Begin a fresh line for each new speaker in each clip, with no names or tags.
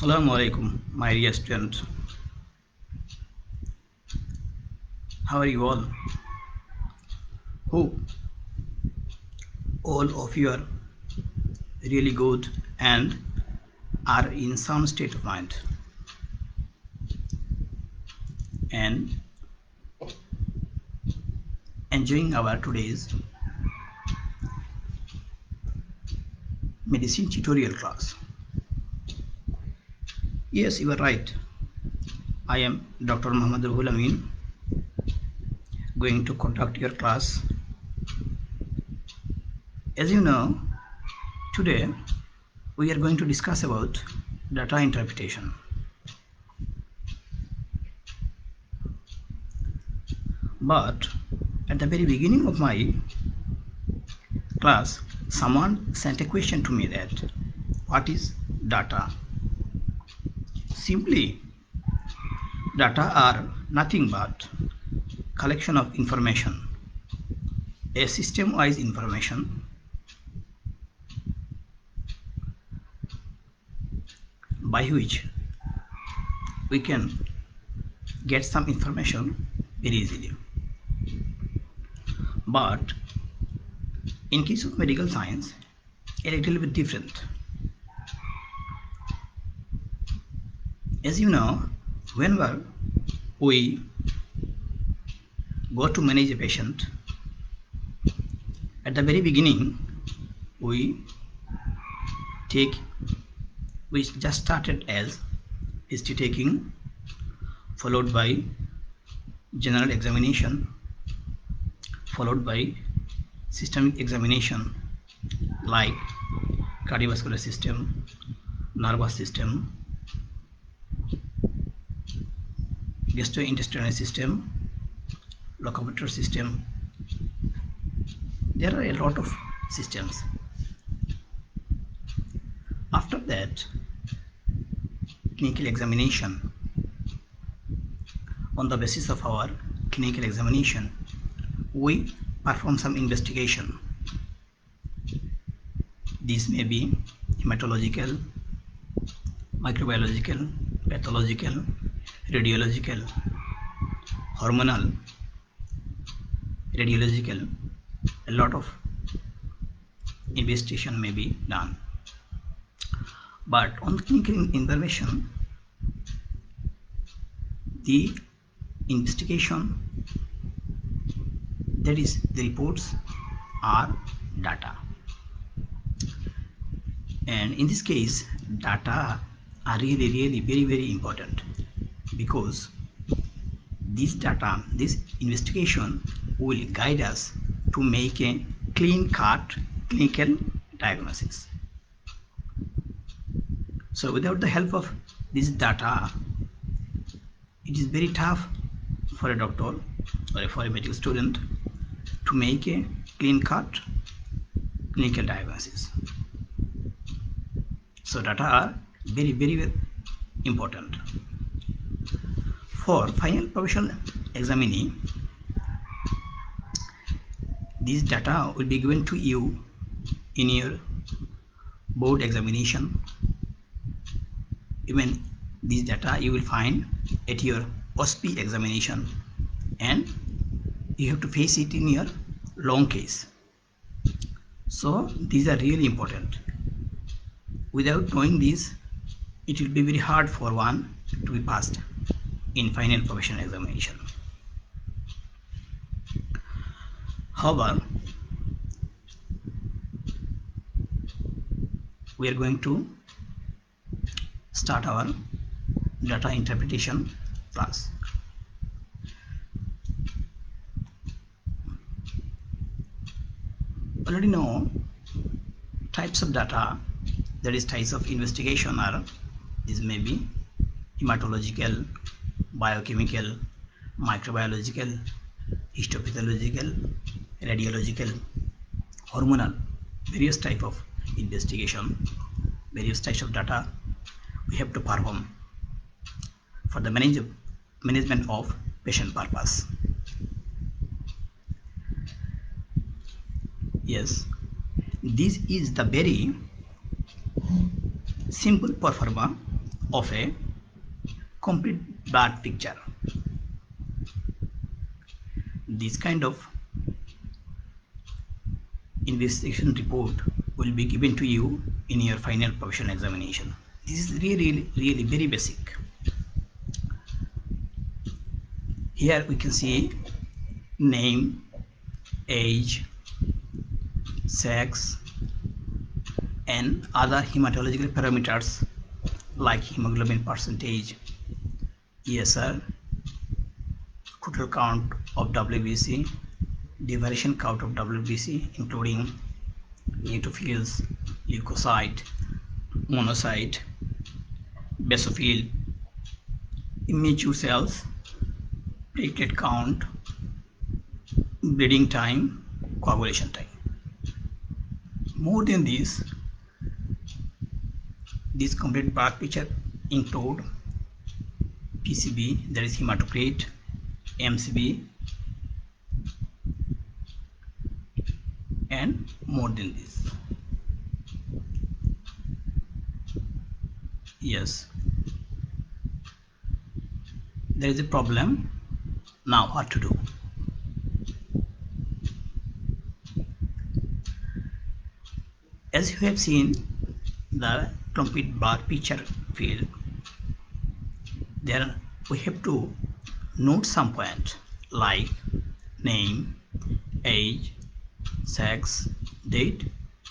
Assalamu alaikum, my dear student. How are you all? Hope all of you are really good and are in some state of mind and enjoying our today's medicine tutorial class. Yes, you are right. I am Dr. Muhammad Ruhul Amin, going to conduct your class. As you know, today we are going to discuss about data interpretation. But at the very beginning of my class, someone sent a question to me that what is data? Simply, data are nothing but collection of information, a system-wise information by which we can get some information very easily. But in case of medical science, a little bit different. As you know, whenever we go to manage a patient, at the very beginning we just started as history taking, followed by general examination, followed by systemic examination like cardiovascular system, nervous system, gastrointestinal system, locomotor system. There are a lot of systems. After that, clinical examination. On the basis of our clinical examination, we perform some investigation. These may be hematological, microbiological, pathological, radiological, hormonal, radiological. A lot of investigation may be done. But on clinical information, the investigation, that is the reports, are data. And in this case, data are really very important, because this data, this investigation will guide us to make a clean-cut clinical diagnosis. So without the help of this data, it is very tough for a doctor or for a medical student to make a clean-cut clinical diagnosis. So data are very important. For final professional examinee, these data will be given to you in your board examination. Even these data you will find at your OSPE examination, and you have to face it in your long case. So these are really important. Without knowing this, it will be very hard for one to be passed in final professional examination. However, we are going to start our data interpretation class. Already know types of data, that is types of investigation, are these may be hematological, biochemical, microbiological, histopathological, radiological, hormonal, various type of investigation, various types of data we have to perform for the management of patient purpose. Yes, this is the very simple performer of a complete blood picture. This kind of investigation report will be given to you in your final professional examination. This is really very basic. Here we can see name, age, sex, and other hematological parameters like hemoglobin percentage, ESR, total count of WBC, diversion count of WBC including neutrophils, leukocyte, monocyte, basophil, immature cells, platelet count, bleeding time, coagulation time. More than this complete blood picture include PCB, that is hematocrit, MCB, and more than this. Yes, there is a problem. Now what to do? As you have seen the complete blood picture field, there we have to note some point like name, age, sex, date,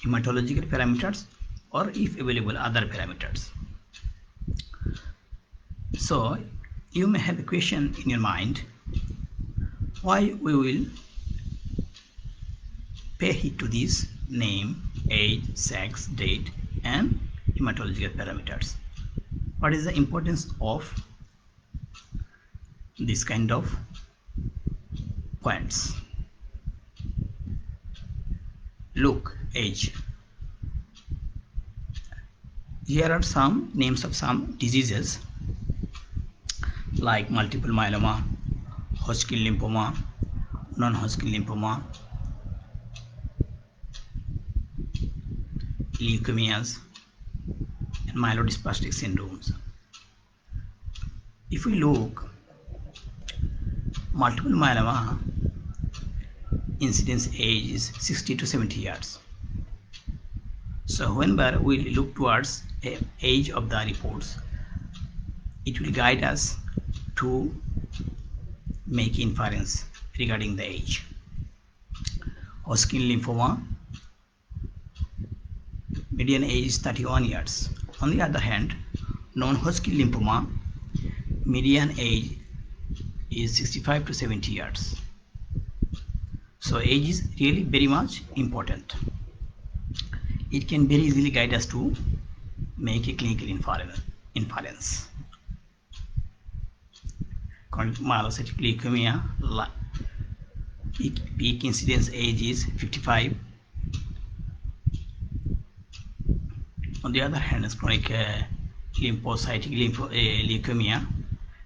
hematological parameters, or if available other parameters. So you may have a question in your mind why we will pay heed to this name, age, sex, date, and hematological parameters. What is the importance of this kind of points? Look, age. Here are some names of some diseases like multiple myeloma, Hodgkin lymphoma, non-Hodgkin lymphoma, leukemias, and myelodysplastic syndromes. If we look, multiple myeloma incidence age is 60 to 70 years. So whenever we look towards the age of the reports, it will guide us to make inference regarding the age. Hodgkin lymphoma, median age is 31 years. On the other hand, non-Hodgkin lymphoma, median age is 65 to 70 years. So age is really very much important. It can very easily guide us to make a clinical inference. Chronic myelocytic leukemia, peak incidence age is 55. On the other hand, chronic lymphocytic leukemia,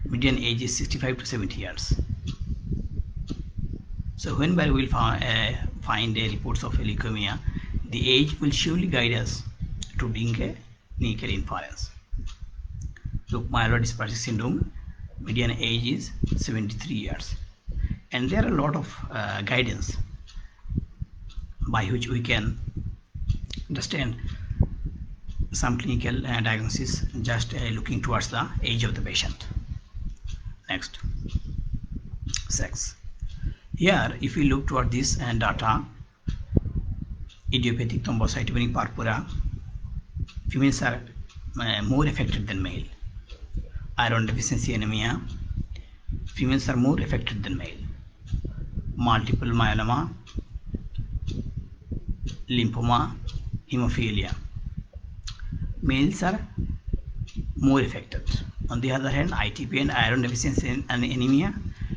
median age is 65 to 70 years. So whenever we will find reports of leukemia, the age will surely guide us to bring a clinical inference. Look, myelodysplastic syndrome, median age is 73 years. And there are a lot of guidance by which we can understand some clinical diagnosis just looking towards the age of the patient. Next, sex. Here, if we look toward this data, idiopathic thrombocytopenic purpura, females are more affected than male. Iron deficiency anemia, females are more affected than male. Multiple myeloma, lymphoma, hemophilia, males are more affected. On the other hand, ITP and iron deficiency and anemia,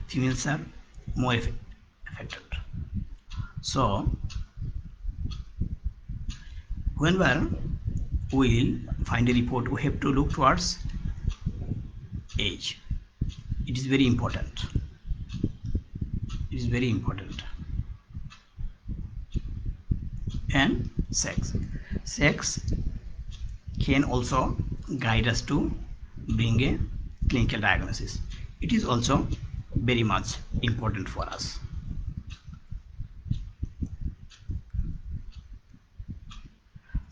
females are more affected. So whenever we will find a report, we have to look towards age. It is very important. It is very important. And sex. Sex can also guide us to bring a clinical diagnosis. It is also very much important for us.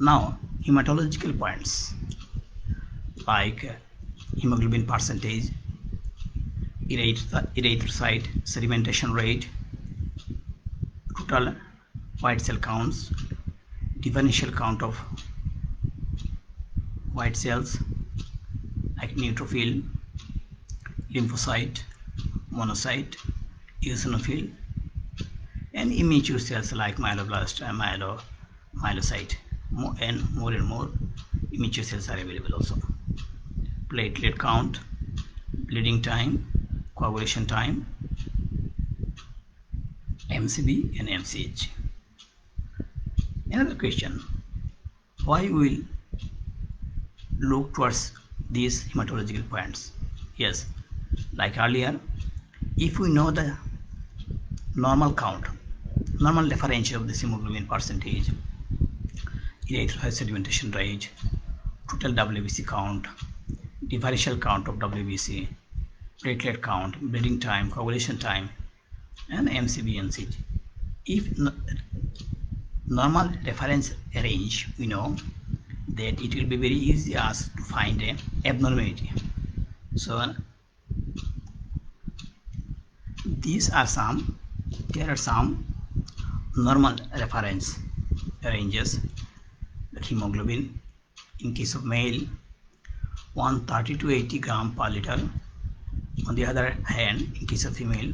Now, hematological points like hemoglobin percentage, erythrocyte sedimentation rate, total white cell counts, differential count of white cells like neutrophil, lymphocyte, monocyte, eosinophil, and immature cells like myeloblast and myelocyte. And more immature cells are available also. Platelet count, bleeding time, coagulation time, MCB and MCH. Another question, why will look towards these hematological points? Yes, like earlier, if we know the normal count, normal differential of the hemoglobin percentage, erythrocyte sedimentation rate, total WBC count, differential count of WBC, platelet count, bleeding time, coagulation time, and MCB and CG. If normal reference range, we know that it will be very easy as to find a abnormality. So there are some normal reference ranges. The hemoglobin in case of male 130 to 80 gram per liter. On the other hand, in case of female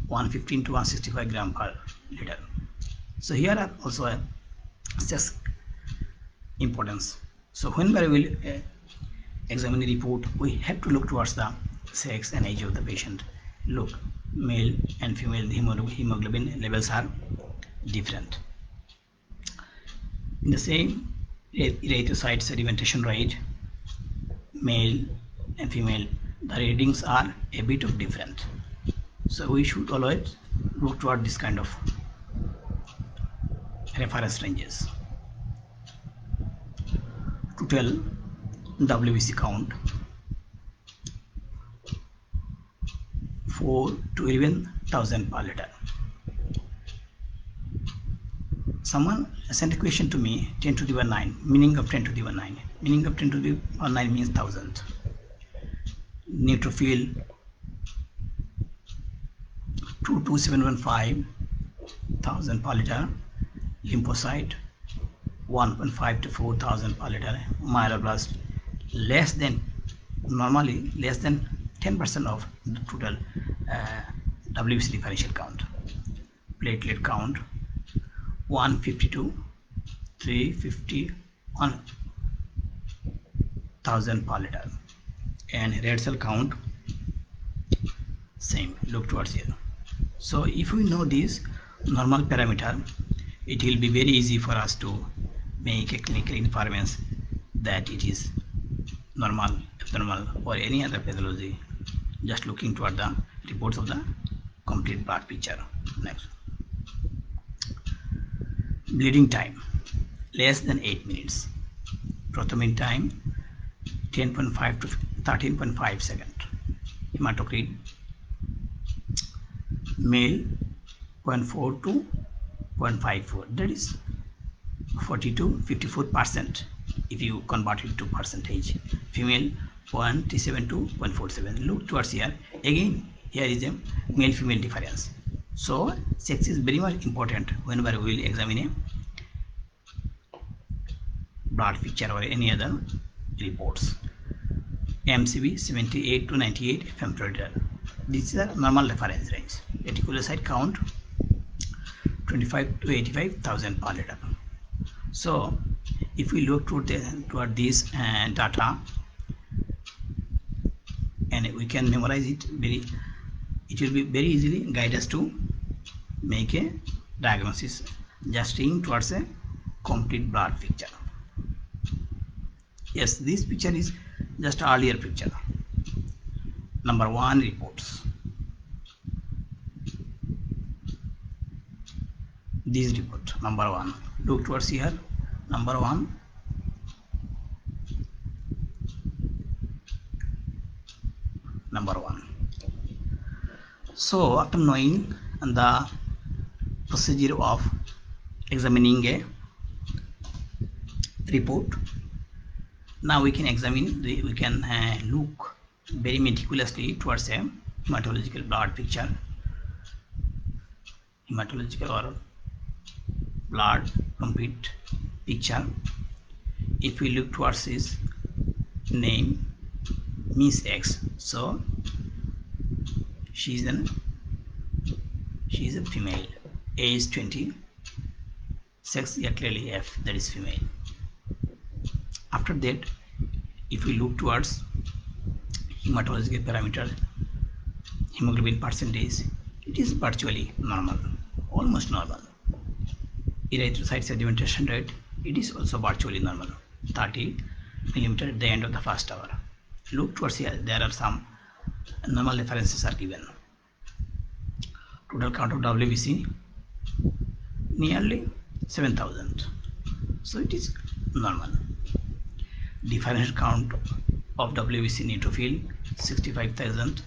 115 to 165 gram per liter. So here are also a sex importance. So whenever we will examine the report, we have to look towards the sex and age of the patient. Look, male and female hemoglobin levels are different. In the same erythrocyte sedimentation rate, male and female, the readings are a bit of different. So we should always look toward this kind of reference ranges. Total WBC count 4 to 11,000 per liter. Someone sent a question to me, 10 to the power 9, meaning of 10 to the power 9. Meaning of 10 to the power 9 means 1000. Neutrophil 22715 1000 per liter. Lymphocyte 1.5 to 4000 per liter. Myeloblast normally less than 10% of the total WBC differential count. Platelet count 152 350 1000 per liter, and red cell count same, look towards here. So if we know this normal parameter, it will be very easy for us to make a clinical inference that it is normal, abnormal, or any other pathology, just looking toward the reports of the complete blood picture. Next, bleeding time less than 8 minutes. Prothrombin time 10.5 to 13.5 seconds. Hematocrit male 0.4 to 0.54, that is 40 to 54% if you convert it to percentage. Female 0.37 to 0.47. Look towards here. Again, here is a male female difference. So sex is very much important whenever we will examine a blood picture or any other reports. MCB 78 to 98 femtoliter. This is a normal reference range. Reticulocyte count 25 to 85,000 per liter. So if we look toward this data, and we can memorize it, it will be very easily guide us to make a diagnosis, just seeing towards a complete blood picture. Yes, this picture is just earlier picture. Number 1 reports. This report, number 1. Look towards here. Number 1. number one. So after knowing the procedure of examining a report, now we can examine we can look very meticulously towards a hematological blood picture, hematological or blood complete picture. If we look towards his name, Miss X, so she is a female, age 20, sex, yeah, clearly F, that is female. After that, if we look towards hematological parameter, hemoglobin percentage, it is virtually normal, almost normal. Erythrocyte sedimentation rate, it is also virtually normal, 30 millimeter at the end of the first hour. Look towards here, there are some normal references are given. Total count of WBC nearly 7,000, so it is normal. Differential count of WBC neutrophil 65,000,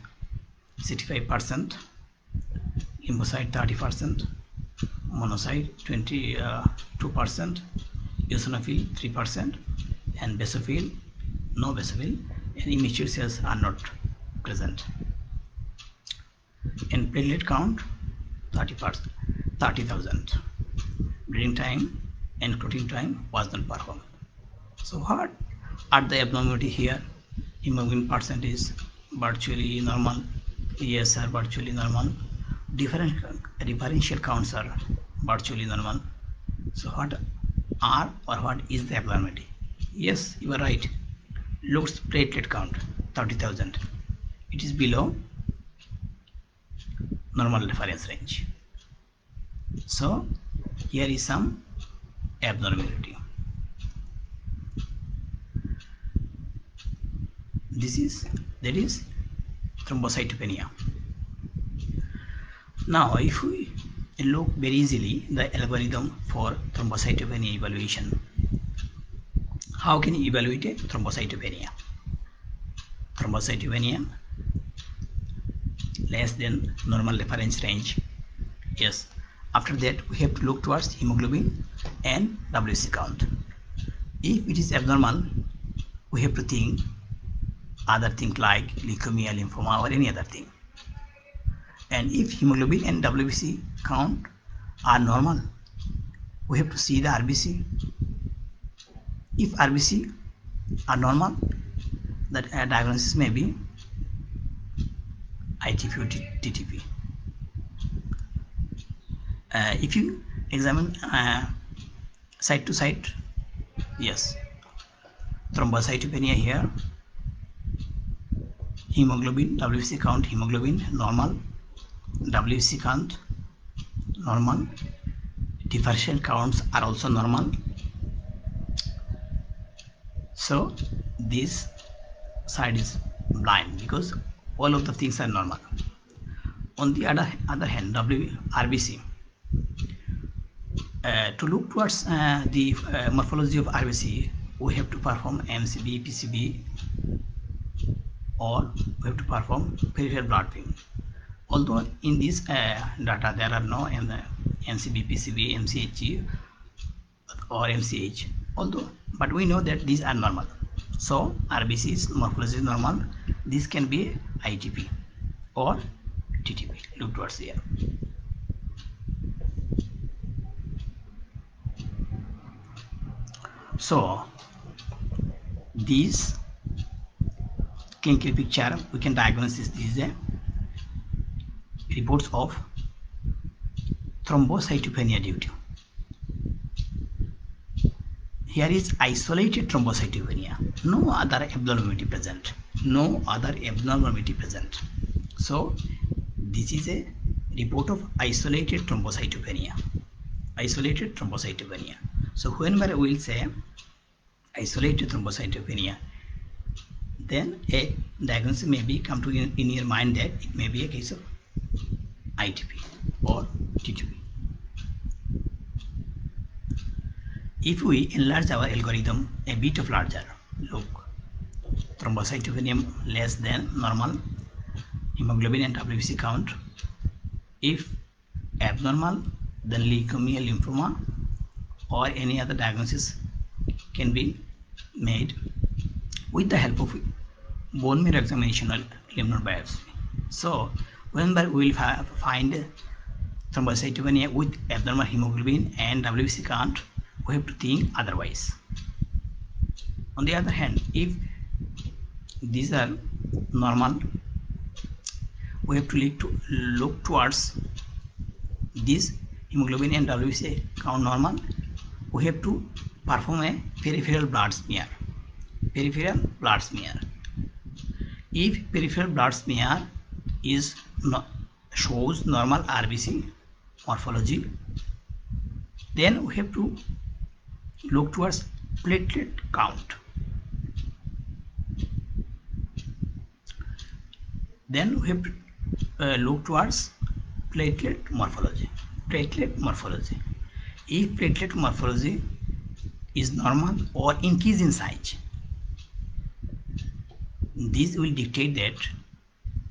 65%, lymphocyte 30%, monocyte 22%, eosinophil 3%, and basophil, no basophil, and immature cells are not present. And platelet count 30,000. Bleeding time and clotting time was not performed. So what are the abnormality here? Hemoglobin percentage virtually normal. Yes, are virtually normal. Differential counts are virtually normal. So what are or what is the abnormality? Yes, you are right. Looks platelet count 30,000. It is below normal reference range. So here is some abnormality. That is thrombocytopenia. Now if we look very easily the algorithm for thrombocytopenia evaluation, how can you evaluate a thrombocytopenia? Thrombocytopenia less than normal reference range. Yes. After that we have to look towards hemoglobin and WBC count. If it is abnormal, we have to think other things like leukemia, lymphoma, or any other thing. And if hemoglobin and WBC count are normal, we have to see the RBC. If RBC are normal, that diagnosis may be ITP or TTP. If you examine side to side, yes, thrombocytopenia here, hemoglobin, WBC count, hemoglobin normal, WBC count normal, differential counts are also normal. So this side is blind because all of the things are normal. On the other hand, RBC, to look towards the morphology of RBC, we have to perform MCB, PCB, or we have to perform peripheral blood film. Although in this data there are no MCB, PCB, MCHG, or MCH, but we know that these are normal. So RBC's morphology is normal. This can be ITP or TTP. Look towards here. So this clinical picture we can diagnose this is a reports of thrombocytopenia due to. Here is isolated thrombocytopenia, no other abnormality present, no other abnormality present. So this is a report of isolated thrombocytopenia, isolated thrombocytopenia. So whenever we will say isolated thrombocytopenia, then a diagnosis may be come to in your mind that it may be a case of ITP or TTP. If we enlarge our algorithm a bit of larger, look, thrombocytopenia less than normal, hemoglobin and WBC count. If abnormal, then leukemia, lymphoma, or any other diagnosis can be made with the help of bone marrow examination or lymph node biopsy. So, whenever we will find thrombocytopenia with abnormal hemoglobin and WBC count, we have to think otherwise. On the other hand, if these are normal, we have to look towards this hemoglobin and WBC count normal. We have to perform a peripheral blood smear. Peripheral blood smear. If peripheral blood smear is shows normal RBC morphology, then we have to look towards platelet count. Then we have to look towards platelet morphology. Platelet morphology. If platelet morphology is normal or increase in size, this will dictate that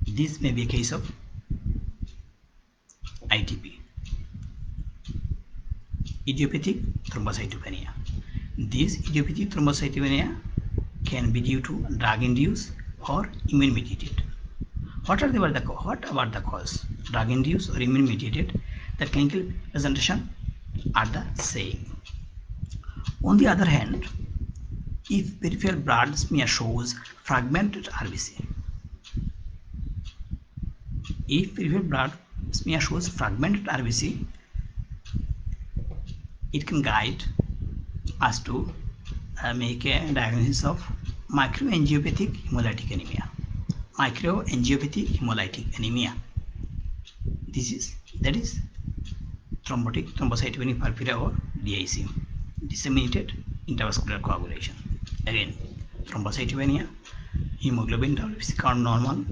this may be a case of ITP, idiopathic thrombocytopenia. This idiopathic thrombocytopenia can be due to drug-induced or immune-mediated. What about the cause? Drug-induced or immune-mediated? The clinical presentation are the same. On the other hand, if peripheral blood smear shows fragmented RBC, if peripheral blood smear shows fragmented RBC, it can guide us to make a diagnosis of microangiopathic hemolytic anemia. Microangiopathic hemolytic anemia. That is thrombotic thrombocytopenic purpura or DIC, disseminated intravascular coagulation. Again, thrombocytopenia, hemoglobin WBC count normal.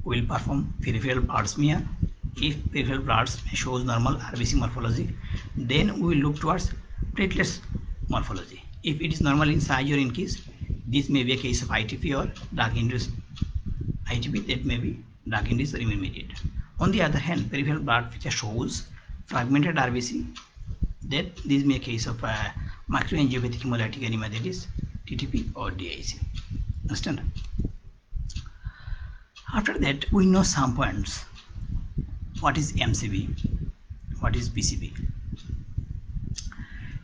We will perform peripheral blood smear. If peripheral blood shows normal RBC morphology, then we will look towards platelets morphology. If it is normal in size or increase, this may be a case of ITP or drug-induced ITP, that may be drug-induced or immune-mediated. On the other hand, peripheral blood feature shows fragmented RBC, that this may be a case of microangiopathic hemolytic anemia, that is TTP or DIC. Understand? After that, we know some points. What is MCB? What is BCB?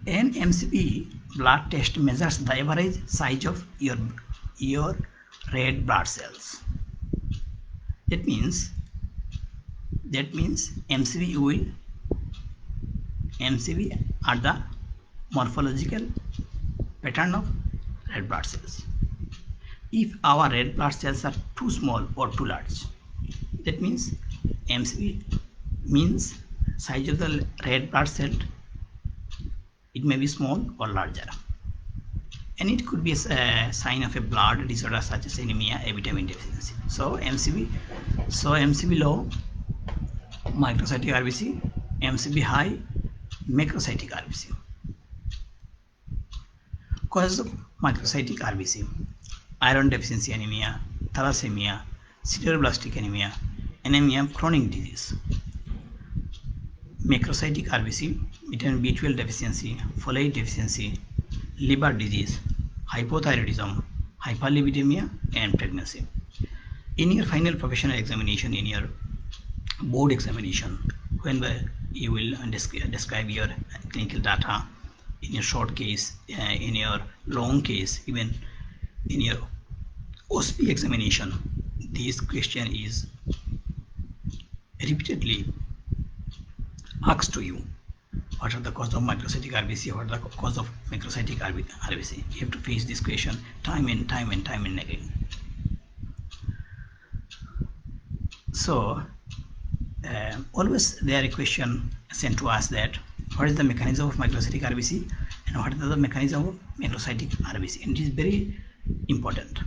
An MCB blood test measures the average size of your red blood cells. That means MCB are the morphological pattern of red blood cells. If our red blood cells are too small or too large, that means MCB means size of the red blood cell, it may be small or larger, and it could be a sign of a blood disorder such as anemia, A vitamin deficiency. So MCB low, microcytic RBC, MCB high, macrocytic RBC. Causes of microcytic RBC: iron deficiency anemia, thalassemia, sideroblastic anemia, anemia of chronic disease. Macrocytic RBC: vitamin B12 deficiency, folate deficiency, liver disease, hypothyroidism, hyperlipidemia, and pregnancy. In your final professional examination, in your board examination, when you will describe your clinical data in your short case, in your long case, even in your OSP examination, this question is repeatedly asked to you. What are the cause of microcytic RBC? What are the cause of macrocytic RBC? You have to face this question time and again. So always there a question sent to us that what is the mechanism of microcytic RBC and what is the mechanism of macrocytic RBC, and it is very important.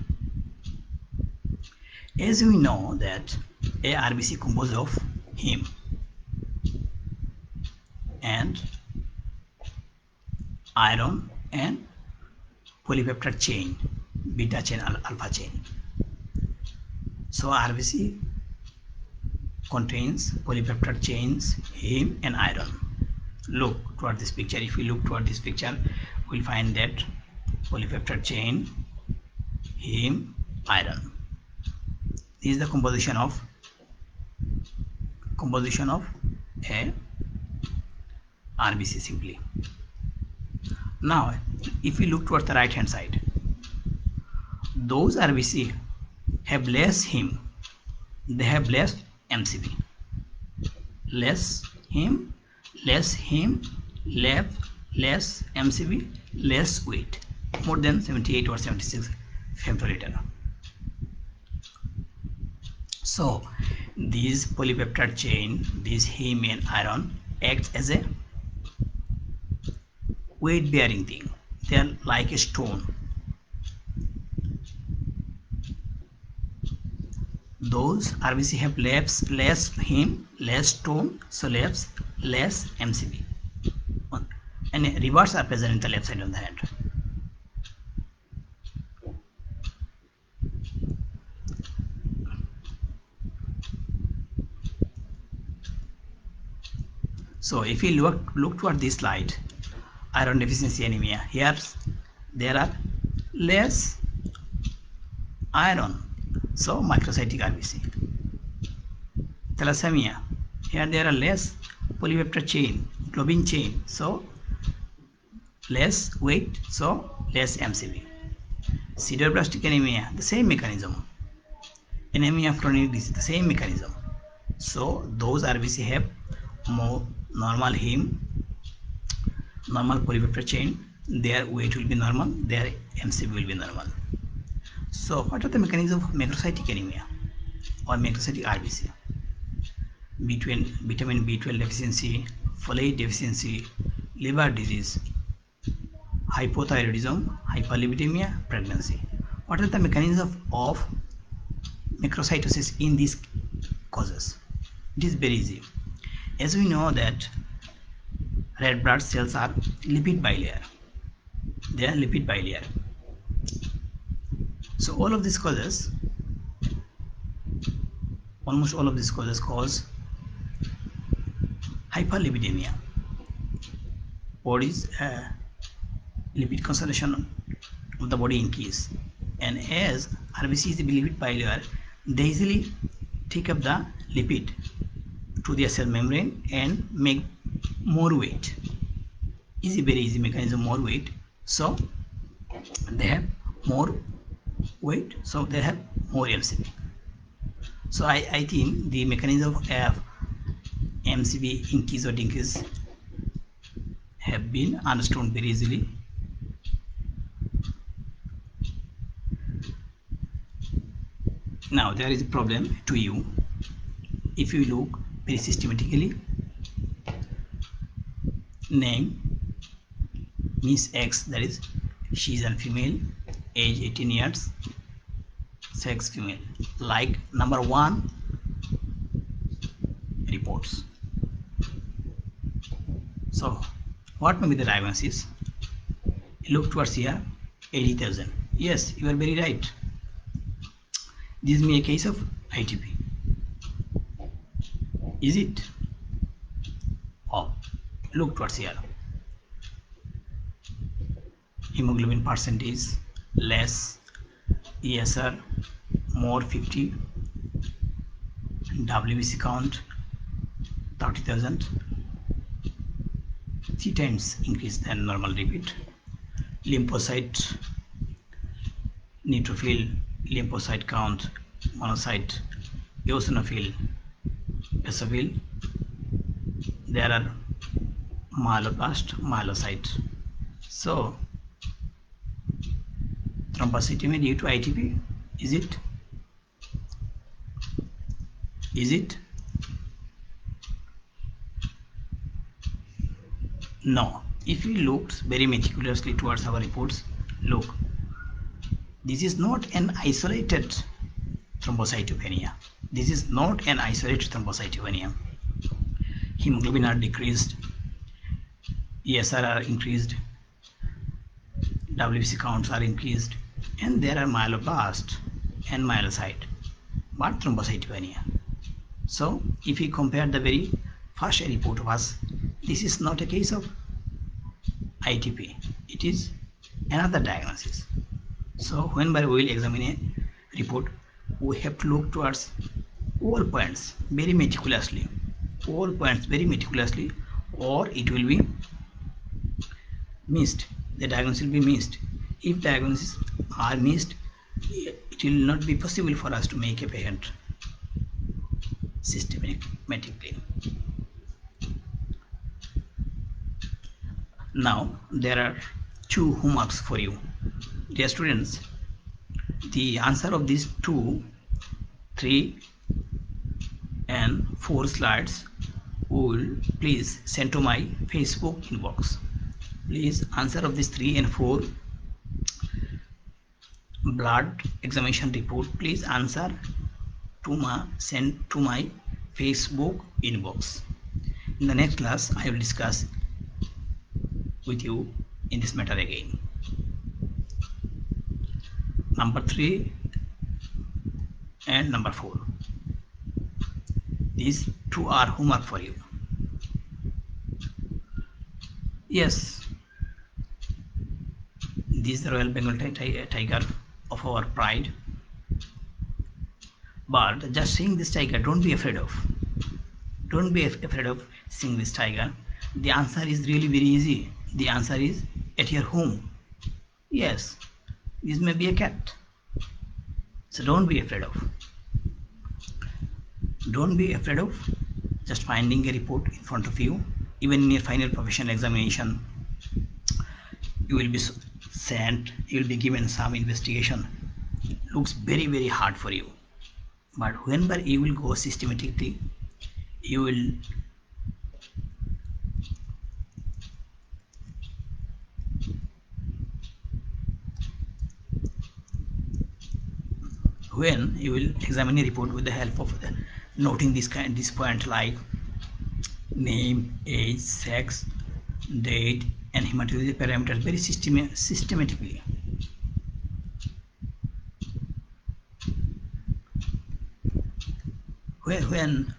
As we know that a RBC composed of heme and iron and polypeptide chain, beta chain, alpha chain. So RBC contains polypeptide chains, heme and iron. Look toward this picture. If we look toward this picture, we'll find that polypeptide chain, heme, iron. This is the composition of a RBC simply. Now, if we look toward the right hand side, those RBC have less heme, they have less MCV. Less heme, less MCV, less weight, more than 78 or 76 femtoliter. So these polypeptide chain, these heme and iron acts as a weight bearing thing. They are like a stone. Those RBC have less heme, less stone, so less MCV. And reverse are present in the left side of the head. So if we look toward this slide, iron deficiency anemia, here there are less iron, so microcytic RBC. Thalassemia, here there are less polypeptide chain, globin chain, so less weight, so less MCV. Sideroblastic anemia, the same mechanism. Anemia of chronic disease, the same mechanism. So those RBC have more normal heme, normal polypeptide chain, their weight will be normal, their MCV will be normal. So what are the mechanisms of macrocytic anemia or macrocytic RBC? Between vitamin B12 deficiency, folate deficiency, liver disease, hypothyroidism, hyperlipidemia, pregnancy. What are the mechanisms of macrocytosis in these causes? It is very easy. As we know that red blood cells are lipid bilayer. They are lipid bilayer. So all of these causes, almost all of these causes cause hyperlipidemia. Body's lipid concentration of the body increase, and as RBC is a lipid bilayer, they easily take up the lipid to their cell membrane and make more weight. Very easy mechanism, more weight. So they have more weight, so they have more MCV. So I think the mechanism of MCV increase or decrease have been understood very easily. Now there is a problem to you. If you look very systematically, name Miss X, that is she is a female, age 18 years, sex female, like number 1 reports. So what may be the diagnosis? Look towards here, 80,000. Yes, you are very right. This may be a case of ITP. Is it? Oh, look towards here. Hemoglobin percentage less, ESR more 50, WBC count 30,000, 3 times increase than normal repeat. Lymphocyte, neutrophil, lymphocyte count, monocyte, eosinophil, basophil. There are myeloblast, myelocyte. So thrombocytopenia due to ITP, is it? Is it? No. If we look very meticulously towards our reports, look, this is not an isolated thrombocytopenia. This is not an isolated thrombocytopenia. Hemoglobin are decreased, ESR are increased, WBC counts are increased, and there are myeloblasts and myelocyte. but thrombocytopenia. So if we compare the very first report was, this is not a case of ITP, it is another diagnosis. So whenever we will examine a report, we have to look towards all points very meticulously, or it will be missed. The diagnosis will be missed. If diagnoses are missed, it will not be possible for us to make a patient systematically. Now there are two homeworks for you, dear students. The answer of these 2, 3 and 4 slides will please send to my Facebook inbox. Please answer of these 3 and 4 blood examination report, please answer to send to my Facebook inbox. In the next class I will discuss with you in this matter again. Number 3 and number 4, these 2 are homework for you. Yes, this is the Royal Bengal tiger of our pride. But just seeing this tiger, don't be afraid of. Don't be afraid of seeing this tiger. The answer is really very easy. The answer is at your home. Yes, this may be a cat. So don't be afraid of. Don't be afraid of just finding a report in front of you. Even in your final professional examination, you will be sent, you will be given some investigation. Looks very, very hard for you. But whenever you will go systematically, you will when you will examine a report with the help of noting this point like name, age, sex, date and hematology parameters very systematically.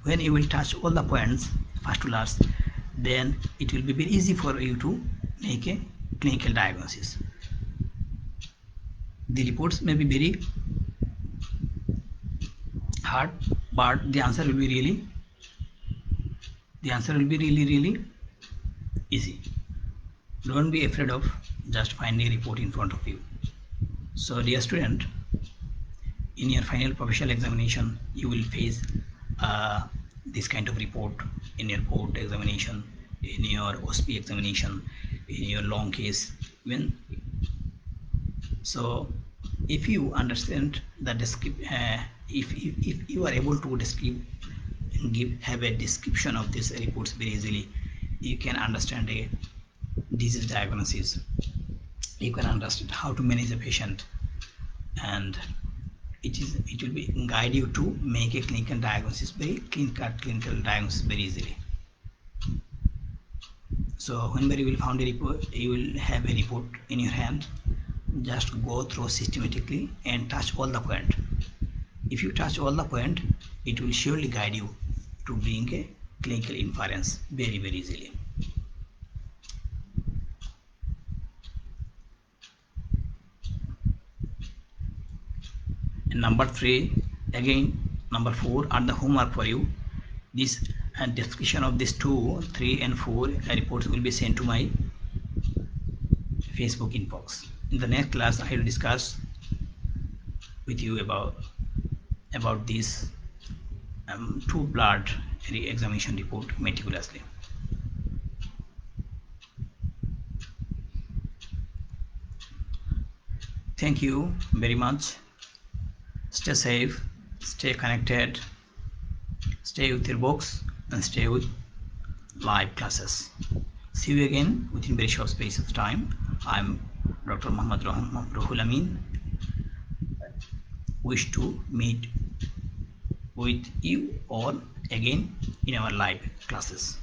When you will touch all the points first to last, then it will be very easy for you to make a clinical diagnosis. The reports may be very hard, but the answer will be really really easy. Don't be afraid of just finding a report in front of you. So dear student, in your final professional examination you will face this kind of report in your board examination, in your OSP examination, in your long case. So if you understand the if you are able to have a description of these reports very easily, you can understand a disease diagnosis, you can understand how to manage a patient, and it will be guide you to make a clinical diagnosis, very clinical diagnosis very easily. So whenever you will find a report, you will have a report in your hand, just go through systematically and touch all the point. If you touch all the point, it will surely guide you to bring a clinical inference very easily. And number 3 again, number 4 are the homework for you. This description of these 2, 3 and 4 reports will be sent to my Facebook inbox. In the next class I will discuss with you about this 2 blood examination report meticulously. Thank you very much. Stay safe, stay connected, stay with your books and stay with live classes. See you again within very short space of time. I'm Dr. Muhammad Ruhul Amin. Wish to meet with you all again in our live classes.